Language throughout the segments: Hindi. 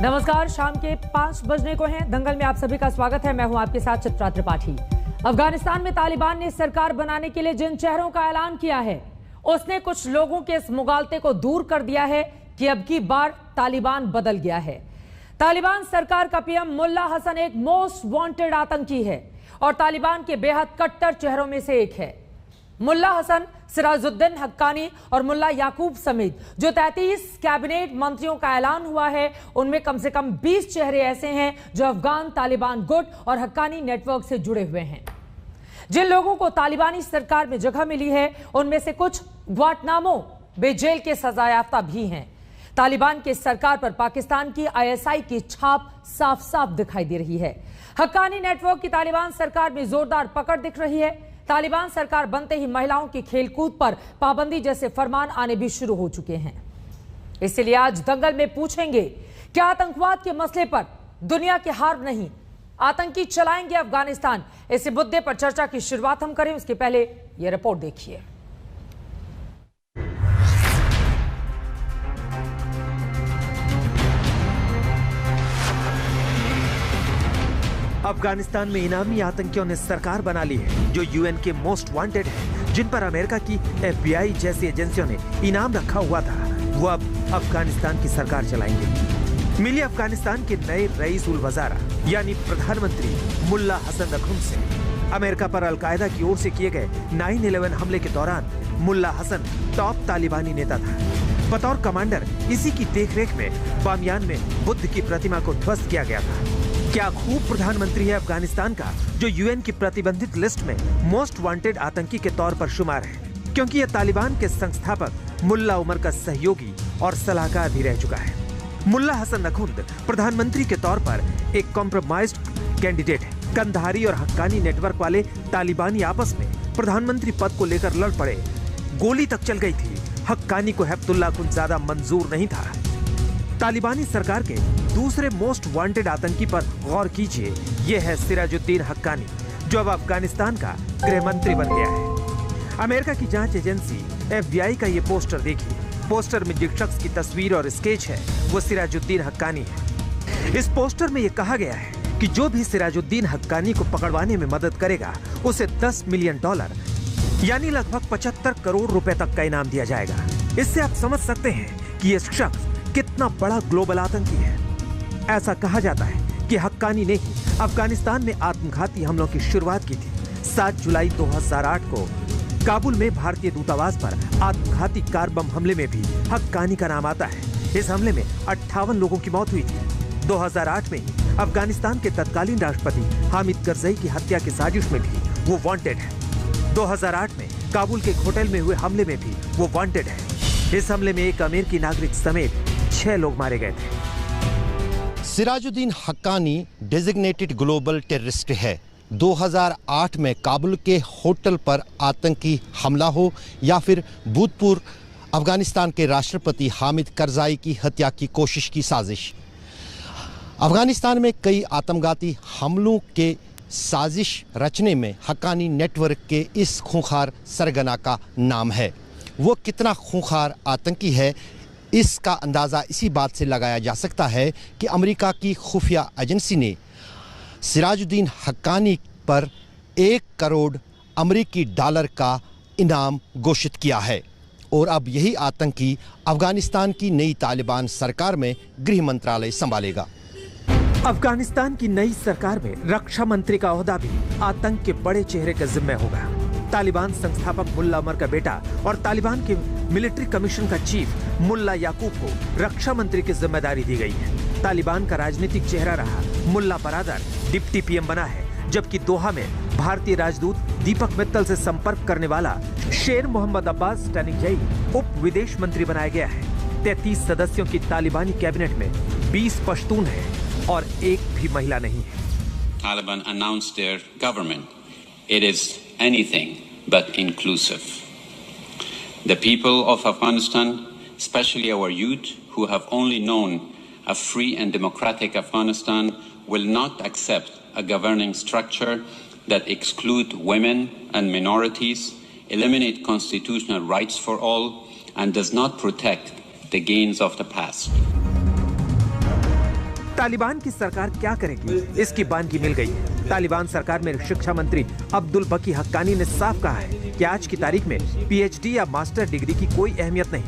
नमस्कार, शाम के 5 बजने को हैं। दंगल में आप सभी का स्वागत है। मैं हूं आपके साथ चित्रा त्रिपाठी। अफगानिस्तान में तालिबान ने सरकार बनाने के लिए जिन चेहरों का ऐलान किया है, उसने कुछ लोगों के इस मुगालते को दूर कर दिया है कि अब की बार तालिबान बदल गया है। तालिबान सरकार का पीएम मुल्ला हसन एक मोस्ट वांटेड आतंकी है और तालिबान के बेहद कट्टर चेहरों में से एक है। मुल्ला हसन, सिराजुद्दीन हक्कानी और मुल्ला याकूब समेत जो 33 कैबिनेट मंत्रियों का ऐलान हुआ है, उनमें कम से कम 20 चेहरे ऐसे हैं जो अफगान तालिबान गुट और हक्कानी नेटवर्क से जुड़े हुए हैं। जिन लोगों को तालिबानी सरकार में जगह मिली है, उनमें से कुछ ग्वांटनामो बे जेल के सजायाफ्ता भी हैं। तालिबान की सरकार पर पाकिस्तान की आईएसआई की छाप साफ साफ दिखाई दे रही है। हक्कानी नेटवर्क की तालिबान सरकार में जोरदार पकड़ दिख रही है। तालिबान सरकार बनते ही महिलाओं की खेलकूद पर पाबंदी जैसे फरमान आने भी शुरू हो चुके हैं। इसलिए आज दंगल में पूछेंगे, क्या आतंकवाद के मसले पर दुनिया की हार नहीं, आतंकी चलाएंगे अफगानिस्तान? इस मुद्दे पर चर्चा की शुरुआत हम करें, उसके पहले यह रिपोर्ट देखिए। अफगानिस्तान में इनामी आतंकियों ने सरकार बना ली है जो यूएन के मोस्ट वांटेड है, जिन पर अमेरिका की एफबीआई जैसी एजेंसियों ने इनाम रखा हुआ था। वो अब अफगानिस्तान की सरकार चलाएंगे। मिली अफगानिस्तान के नए रईस उल वज़ारा यानी प्रधानमंत्री मुल्ला हसन नखुन से। अमेरिका पर अलकायदा की ओर से किए गए 9/11 हमले के दौरान मुल्ला हसन टॉप तालिबानी नेता था। बतौर कमांडर इसी की देखरेख में बामियान में बुद्ध की प्रतिमा को ध्वस्त किया गया था। क्या खूब प्रधानमंत्री है अफगानिस्तान का, जो यूएन की प्रतिबंधित लिस्ट में मोस्ट वांटेड आतंकी के तौर पर शुमार है, क्योंकि यह तालिबान के संस्थापक मुल्ला उमर का सहयोगी और सलाहकार भी रह चुका है। मुल्ला हसन नखुंद प्रधानमंत्री के तौर पर एक कॉम्प्रोमाइज्ड कैंडिडेट है। कंधारी और हक्कानी नेटवर्क वाले तालिबानी आपस में प्रधानमंत्री पद को लेकर लड़ पड़े। गोली तक चल गई थी। हक्कानी को हिब्बुल्लाह कुछ ज्यादा मंजूर नहीं था। तालिबानी सरकार के दूसरे मोस्ट वांटेड आतंकी पर गौर कीजिए। यह है सिराजुद्दीन हक्कानी, जो अब अफगानिस्तान का गृह मंत्री बन गया है। अमेरिका की जांच एजेंसी एफबीआई का ये पोस्टर देखिए। पोस्टर में जिस शख्स की तस्वीर और स्केच है, वो सिराजुद्दीन हक्कानी है। इस पोस्टर में यह कहा गया है कि जो भी सिराजुद्दीन हक्कानी को पकड़वाने में मदद करेगा, उसे $10 मिलियन यानी लगभग 75 करोड़ रुपए तक का इनाम दिया जाएगा। इससे आप समझ सकते हैं कि यह शख्स कितना बड़ा ग्लोबल आतंकी है। ऐसा कहा जाता है कि हक्कानी ने ही अफगानिस्तान में आत्मघाती हमलों की शुरुआत की थी। 7 जुलाई 2008 को काबुल में भारतीय दूतावास पर आत्मघाती कार बम हमले में भी हक्कानी का नाम आता है। इस हमले में 58 लोगों की मौत हुई थी। 2008 में ही अफगानिस्तान के तत्कालीन राष्ट्रपति हामिद करजई की हत्या की साजिश में भी वो वांटेड है। 2008 में काबुल के एक होटल में हुए हमले में भी वो वांटेड है। इस हमले में एक अमेरिकी नागरिक समेत 6 लोग मारे गए थे। Sirajuddin Haqqani designated global terrorist है। 2008 में काबुल के होटल पर आतंकी हमला हो या फिर भूतपूर्व अफगानिस्तान के राष्ट्रपति हामिद करजाई की हत्या की कोशिश की साजिश। अफगानिस्तान में कई आत्मघाती हमलों के साजिश रचने में हक्कानी नेटवर्क के इस खूंखार सरगना का नाम है। वो कितना खूंखार आतंकी है, इसका अंदाज़ा इसी बात से लगाया जा सकता है कि अमेरिका की खुफिया एजेंसी ने सिराजुद्दीन हक्कानी पर $1 करोड़ अमेरिकी का इनाम घोषित किया है और अब यही आतंकी अफगानिस्तान की नई तालिबान सरकार में गृह मंत्रालय संभालेगा। अफगानिस्तान की नई सरकार में रक्षा मंत्री का ओहदा भी आतंक के बड़े चेहरे के जिम्मे होगा। तालिबान संस्थापक मुल्ला उमर का बेटा और तालिबान के मिलिट्री कमीशन का चीफ मुल्ला याकूब को रक्षा मंत्री की जिम्मेदारी दी गई है। तालिबान का राजनीतिक चेहरा रहा मुल्ला बरादर डिप्टी पीएम बना है, जबकि दोहा में भारतीय राजदूत दीपक मित्तल से संपर्क करने वाला शेर मोहम्मद अब्बास टनिकजई उप विदेश मंत्री बनाया गया है। 33 सदस्यों की तालिबानी कैबिनेट में 20 पश्तून है और एक भी महिला नहीं है। Taliban announced their government. It is anything but inclusive. The people of Afghanistan, especially our youth who have only known a free and democratic Afghanistan, will not accept a governing structure that excludes women and minorities, eliminate constitutional rights for all, and does not protect the gains of the past. Taliban की सरकार क्या करेगी, इसकी बानगी मिल गई है। तालिबान सरकार में शिक्षा मंत्री अब्दुल बकी हक्कानी ने साफ कहा है कि आज की तारीख में पीएचडी या मास्टर डिग्री की कोई अहमियत नहीं।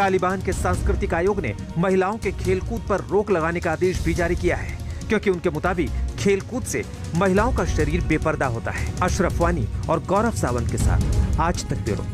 तालिबान के सांस्कृतिक आयोग ने महिलाओं के खेलकूद पर रोक लगाने का आदेश भी जारी किया है, क्योंकि उनके मुताबिक खेलकूद से महिलाओं का शरीर बेपर्दा होता है। अशरफ वानी और गौरव सावंत के साथ आज तक ब्यूरो।